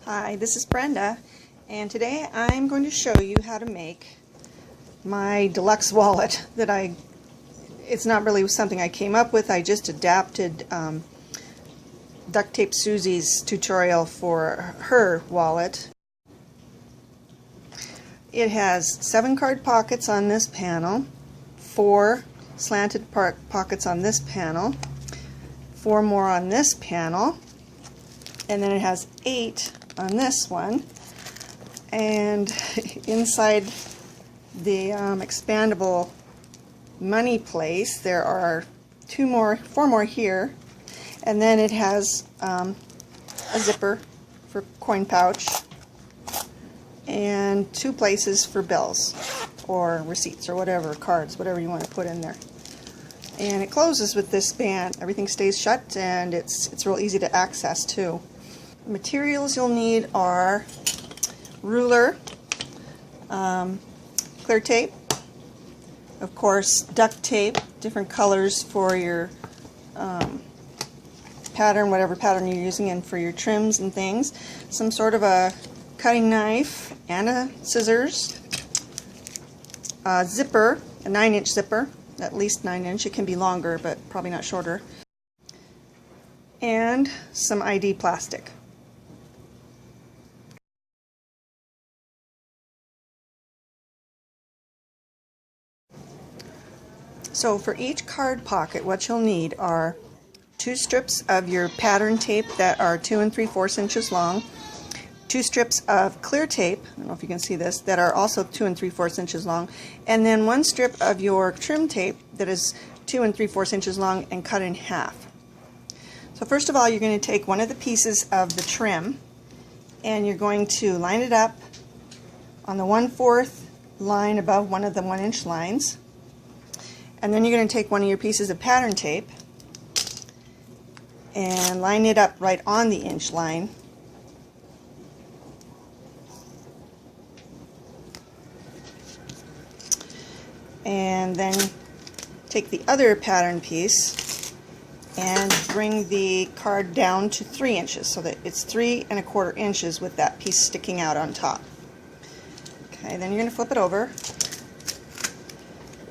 Hi, this is Brenda, and today I'm going to show you how to make my deluxe wallet it's not really something I came up with, I just adapted Duct Tape Susie's tutorial for her wallet. It has 7 card pockets on this panel, 4 slanted pockets on this panel, 4 more on this panel, and then it has 8 on this one, and inside the expandable money place there are 4 more here, and then it has a zipper for coin pouch and 2 places for bills or receipts or whatever, cards, whatever you want to put in there. And it closes with this band. Everything stays shut, and it's real easy to access too. Materials you'll need are ruler, clear tape, of course duct tape, different colors for your pattern, whatever pattern you're using, and for your trims and things, some sort of a cutting knife and a scissors, a zipper, a 9-inch zipper, at least 9-inch, it can be longer but probably not shorter, and some ID plastic. So for each card pocket, what you'll need are 2 strips of your pattern tape that are 2 3/4 inches long, 2 strips of clear tape, I don't know if you can see this, that are also 2 3/4 inches long, and then 1 strip of your trim tape that is 2 3/4 inches long and cut in half. So first of all, you're going to take one of the pieces of the trim and you're going to line it up on the 1/4 line above one of the 1-inch lines. And then you're going to take one of your pieces of pattern tape and line it up right on the inch line. And then take the other pattern piece and bring the card down to 3 inches so that it's 3 1/4 inches with that piece sticking out on top. Okay, then you're going to flip it over.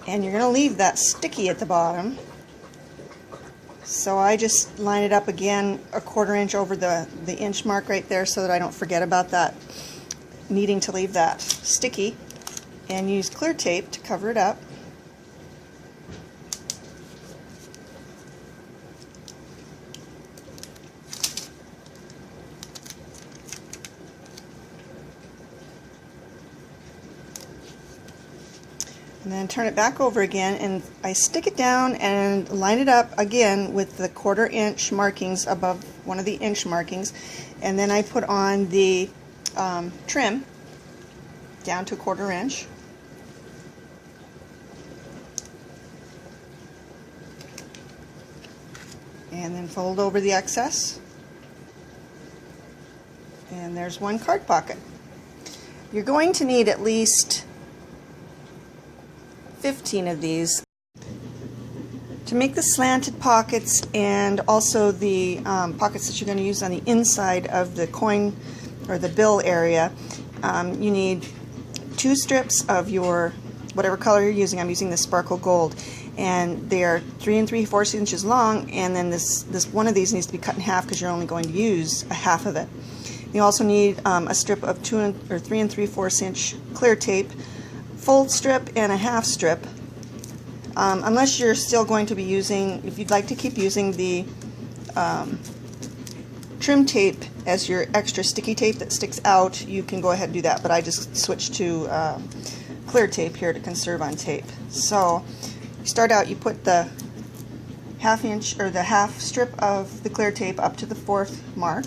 And you're going to leave that sticky at the bottom. So I just line it up again 1/4 inch over the inch mark right there so that I don't forget about that, needing to leave that sticky, and use clear tape to cover it up. And then turn it back over again, and I stick it down and line it up again with the 1/4 inch markings above one of the inch markings, and then I put on the trim down to 1/4 inch. And then fold over the excess, and there's 1 card pocket. You're going to need at least 15 of these. To make the slanted pockets and also the pockets that you're going to use on the inside of the coin or the bill area, you need 2 strips of your whatever color you're using. I'm using the sparkle gold, and they are 3 3/4 inches long, and then this one of these needs to be cut in half because you're only going to use a half of it. You also need a strip of 3 3/4 inch clear tape, full strip and a half strip, unless you're still going to be using, if you'd like to keep using the trim tape as your extra sticky tape that sticks out, you can go ahead and do that, but I just switched to clear tape here to conserve on tape. So you start out, you put the half inch or the half strip of the clear tape up to the 4th mark,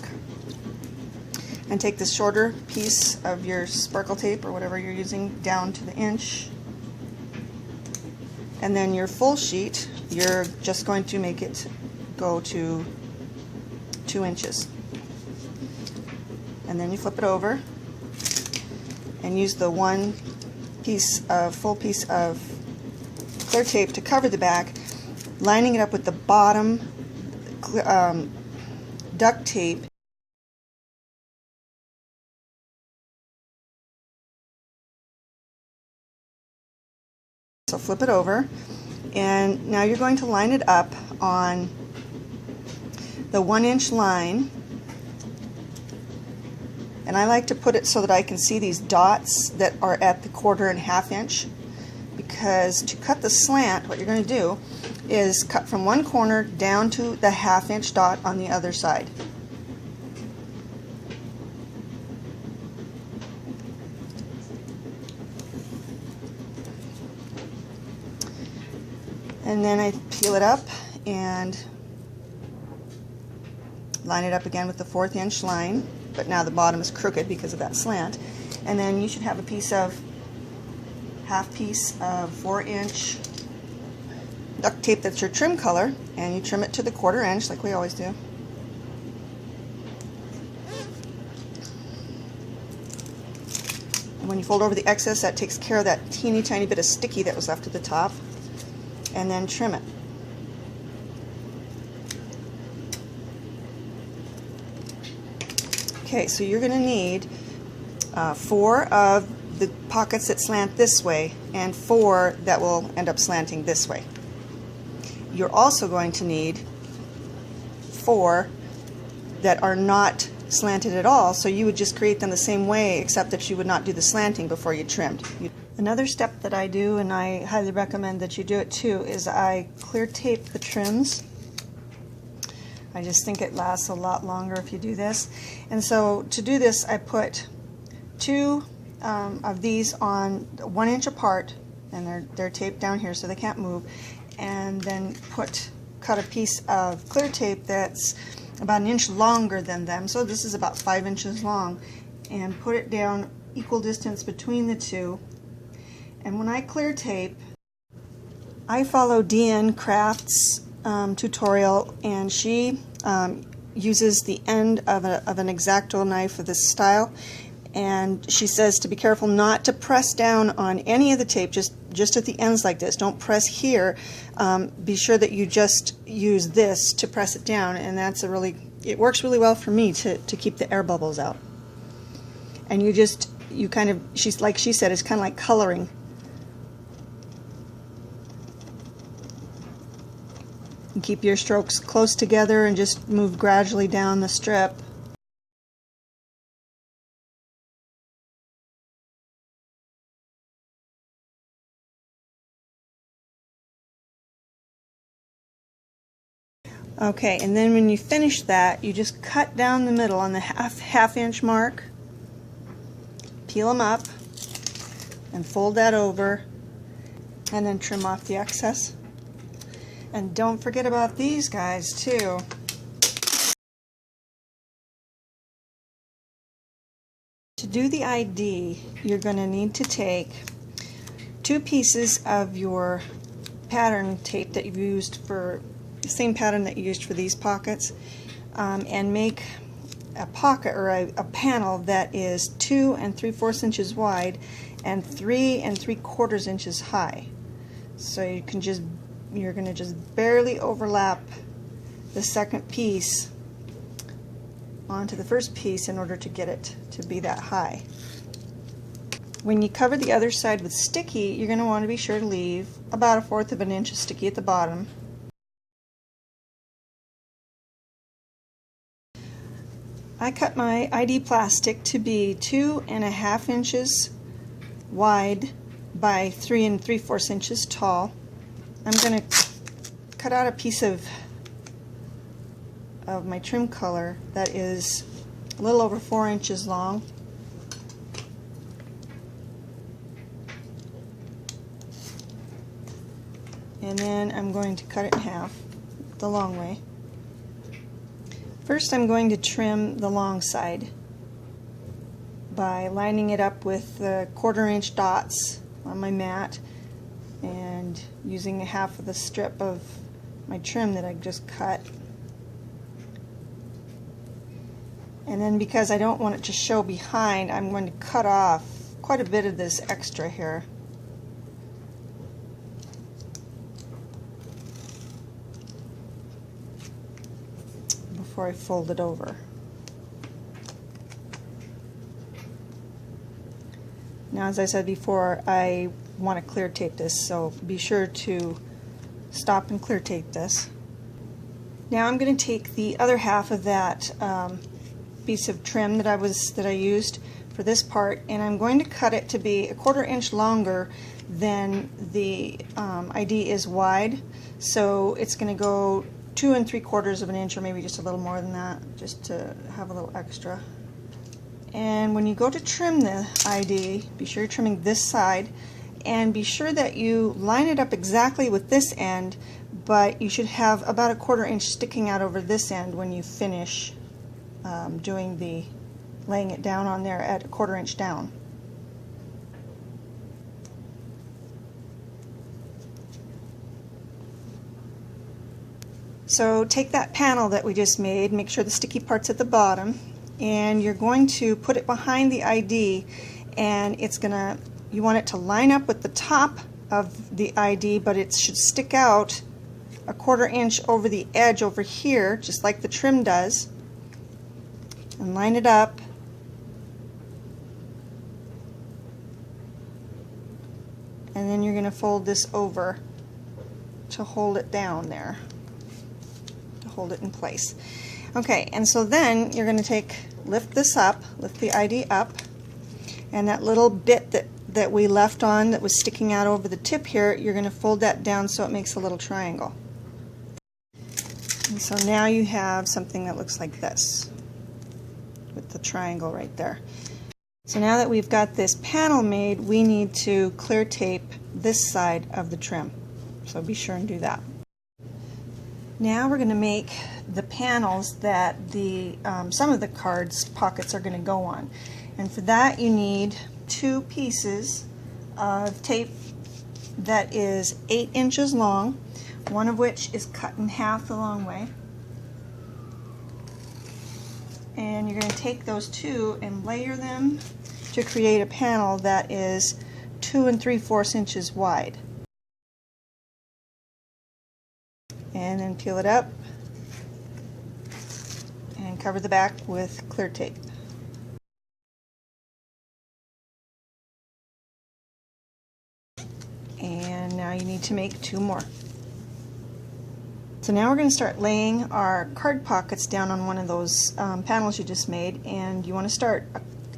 and take the shorter piece of your sparkle tape or whatever you're using down to the inch, and then your full sheet, you're just going to make it go to 2 inches, and then you flip it over and use the full piece of clear tape to cover the back, lining it up with the bottom duct tape So flip it over, and now you're going to line it up on the 1-inch line. And I like to put it so that I can see these dots that are at the 1/4 and 1/2 inch, because to cut the slant, what you're going to do is cut from one corner down to the 1/2 inch dot on the other side. And then I peel it up and line it up again with the 1/4 inch line, but now the bottom is crooked because of that slant. And then you should have a piece of 1/2 piece of 4-inch duct tape that's your trim color, and you trim it to the 1/4 inch like we always do. And when you fold over the excess, that takes care of that teeny tiny bit of sticky that was left at the top, and then trim it. Okay, so you're going to need 4 of the pockets that slant this way and 4 that will end up slanting this way. You're also going to need 4 that are not slanted at all, so you would just create them the same way, except that you would not do the slanting before you trimmed. Another step that I do, and I highly recommend that you do it too, is I clear tape the trims. I just think it lasts a lot longer if you do this. And so to do this, I put 2 of these on 1 inch apart, and they're taped down here so they can't move, and then cut a piece of clear tape that's about 1 inch longer than them, so this is about 5 inches long, and put it down equal distance between the 2. And when I clear tape, I follow Deanne Craft's tutorial, and she uses the end of an X-Acto knife of this style, and she says to be careful not to press down on any of the tape, just at the ends like this. Don't press here. Be sure that you just use this to press it down, and it works really well for me to keep the air bubbles out. And you kind of, like she said, it's kind of like coloring. And keep your strokes close together and just move gradually down the strip. Okay, and then when you finish that, you just cut down the middle on the half inch mark, peel them up, and fold that over, and then trim off the excess. And don't forget about these guys too. To do the ID, you're going to need to take 2 pieces of your pattern tape that you've used for the same pattern that you used for these pockets, and make a pocket or a panel that is 2 3/4 inches wide and 3 3/4 inches high. So you're going to just barely overlap the second piece onto the first piece in order to get it to be that high. When you cover the other side with sticky, you're going to want to be sure to leave about 1/4 inch of sticky at the bottom. I cut my ID plastic to be 2 1/2 inches wide by 3 3/4 inches tall. I'm going to cut out a piece of my trim color that is a little over 4 inches long. And then I'm going to cut it in half the long way. First, I'm going to trim the long side by lining it up with the 1/4 inch dots on my mat and using half of the strip of my trim that I just cut. And then, because I don't want it to show behind, I'm going to cut off quite a bit of this extra here. Before I fold it over. Now, as I said before, I want to clear tape this, so be sure to stop and clear tape this. Now I'm going to take the other half of that piece of trim that I used for this part, and I'm going to cut it to be 1/4 inch longer than the ID is wide. So it's going to go 2 3/4 of an inch, or maybe just a little more than that, just to have a little extra. And when you go to trim the ID, be sure you're trimming this side, and be sure that you line it up exactly with this end, but you should have about 1/4 inch sticking out over this end when you finish laying it down on there at 1/4 inch down. So take that panel that we just made, make sure the sticky part's at the bottom, and you're going to put it behind the ID, and you want it to line up with the top of the ID, but it should stick out 1/4 inch over the edge over here, just like the trim does, and line it up. And then you're going to fold this over to hold it down there, to hold it in place. Okay, and so then you're going to lift this up, lift the ID up, and that little bit that we left on that was sticking out over the tip here, you're going to fold that down so it makes a little triangle. And so now you have something that looks like this, with the triangle right there. So now that we've got this panel made, we need to clear tape this side of the trim. So be sure and do that. Now we're going to make the panels that some of the cards pockets are going to go on. And for that you need 2 pieces of tape that is 8 inches long, one of which is cut in half the long way. And you're going to take those 2 and layer them to create a panel that is 2 3/4 inches wide. And then peel it up and cover the back with clear tape. And now you need to make 2 more. So now we're going to start laying our card pockets down on one of those panels you just made, and you want to start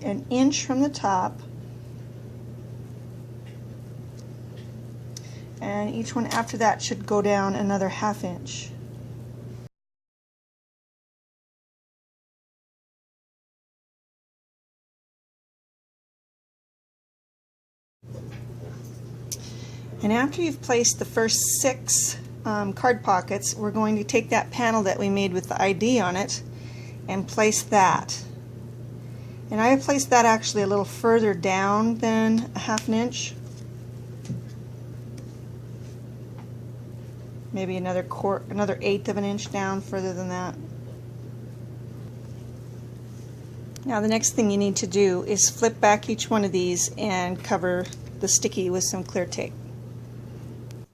1 inch from the top, and each one after that should go down another 1/2 inch. And after you've placed the first 6 card pockets, we're going to take that panel that we made with the ID on it and place that. And I have placed that actually a little further down than 1/2 inch. Maybe another 1/8 of an inch down further than that. Now the next thing you need to do is flip back each one of these and cover the sticky with some clear tape.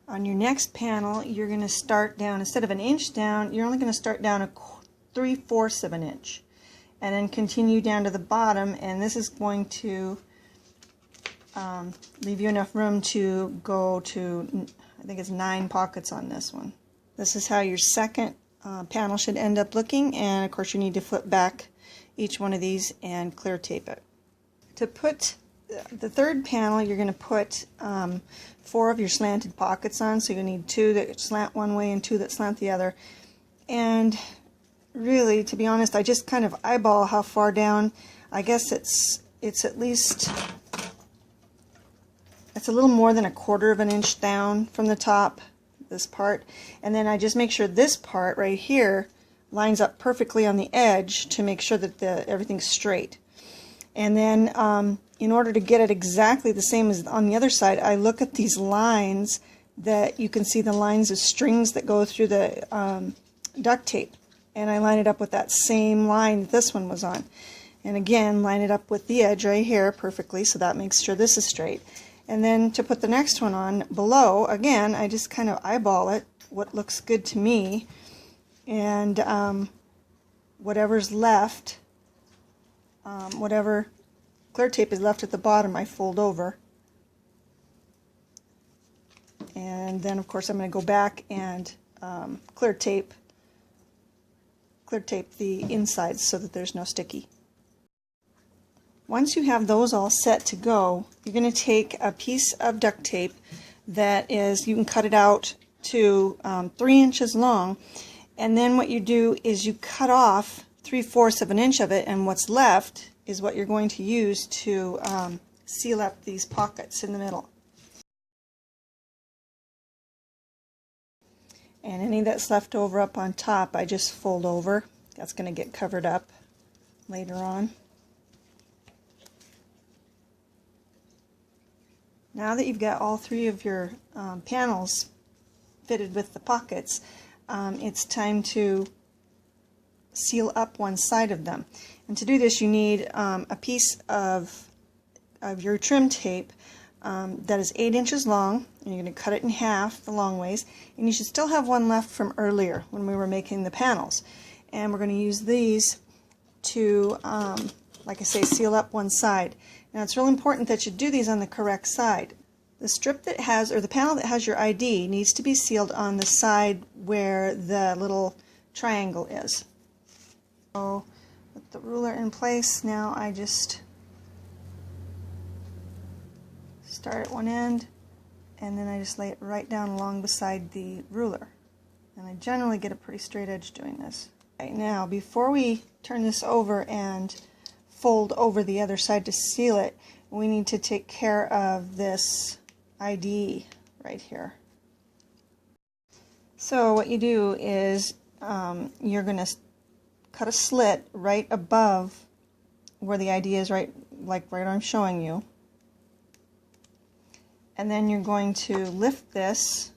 On your next panel, you're going to start down, instead of 1 inch down, you're only going to start down 3/4 of an inch. And then continue down to the bottom, and this is going to leave you enough room to go to, I think it's 9 pockets on this one. This is how your second panel should end up looking, and of course you need to flip back each one of these and clear tape it. To put the third panel, you're going to put 4 of your slanted pockets on, so you need 2 that slant one way and 2 that slant the other. And really, to be honest, I just kind of eyeball how far down. I guess it's at least, it's a little more than 1/4 of an inch down from the top, this part. And then I just make sure this part right here lines up perfectly on the edge to make sure that everything's straight. And then in order to get it exactly the same as on the other side, I look at these lines that you can see, the lines of strings that go through the duct tape. And I line it up with that same line that this one was on. And again, line it up with the edge right here perfectly, so that makes sure this is straight. And then to put the next one on below, again, I just kind of eyeball it, what looks good to me, and whatever's left, whatever clear tape is left at the bottom, I fold over. And then of course I'm going to go back and clear tape the insides so that there's no sticky. Once you have those all set to go, you're going to take a piece of duct tape that is, you can cut it out to 3 inches long, and then what you do is you cut off 3/4 of an inch of it, and what's left is what you're going to use to seal up these pockets in the middle. And any that's left over up on top, I just fold over. That's going to get covered up later on. Now that you've got all 3 of your panels fitted with the pockets, it's time to seal up one side of them. And to do this, you need a piece of your trim tape that is 8 inches long, and you're going to cut it in half the long ways, and you should still have one left from earlier when we were making the panels. And we're going to use these to, like I say, seal up one side. Now it's real important that you do these on the correct side. The strip that has, or the panel that has your ID, needs to be sealed on the side where the little triangle is. So with the ruler in place, now I just start at one end, and then I just lay it right down along beside the ruler. And I generally get a pretty straight edge doing this. Okay, now before we turn this over and fold over the other side to seal it, we need to take care of this ID right here. So what you do is you're going to cut a slit right above where the ID is, right where I'm showing you. And then you're going to lift this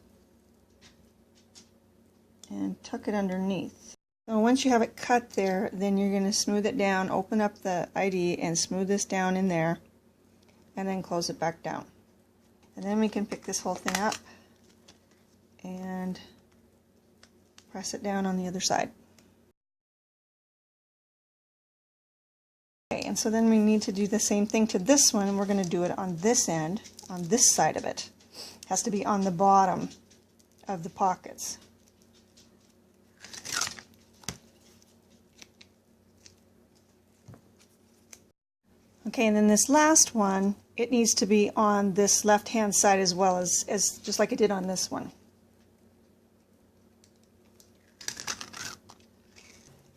and tuck it underneath. So once you have it cut there, then you're going to smooth it down, open up the ID and smooth this down in there, and then close it back down. And then we can pick this whole thing up and press it down on the other side. Okay, and so then we need to do the same thing to this one, and we're going to do it on this end, on this side of it. It has to be on the bottom of the pockets. Okay, and then this last one, it needs to be on this left-hand side as well as just like it did on this one.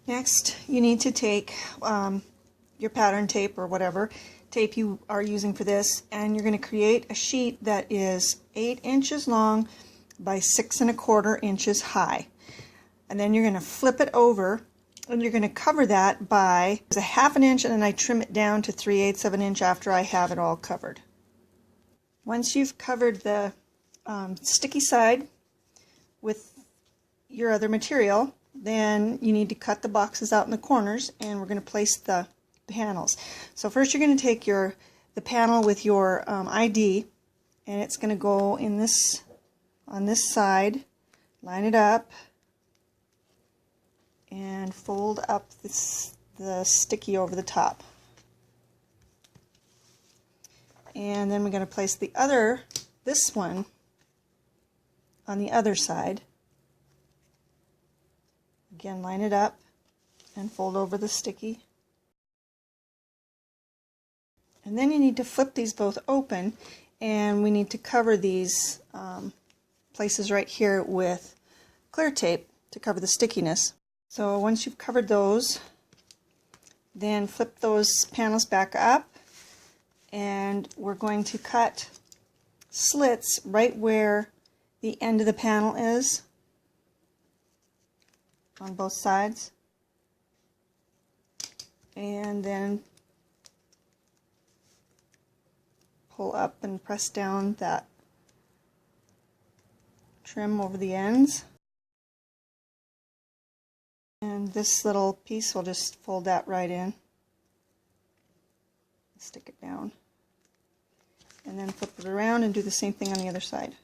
Next, you need to take your pattern tape or whatever tape you are using for this, and you're going to create a sheet that is 8 inches long by 6 1/4 inches high. And then you're going to flip it over, and you're going to cover that by a 1/2 inch, and then I trim it down to 3/8 of an inch after I have it all covered. Once you've covered the sticky side with your other material, then you need to cut the boxes out in the corners, and we're going to place the panels. So first you're going to take the panel with your ID, and it's going to go in this on this side, line it up, and fold up the sticky over the top. And then we're going to place this one on the other side. Again, line it up and fold over the sticky. And then you need to flip these both open, and we need to cover these places right here with clear tape to cover the stickiness. So once you've covered those, then flip those panels back up, and we're going to cut slits right where the end of the panel is on both sides, and then pull up and press down that trim over the ends. And this little piece, we'll just fold that right in, stick it down, and then flip it around and do the same thing on the other side.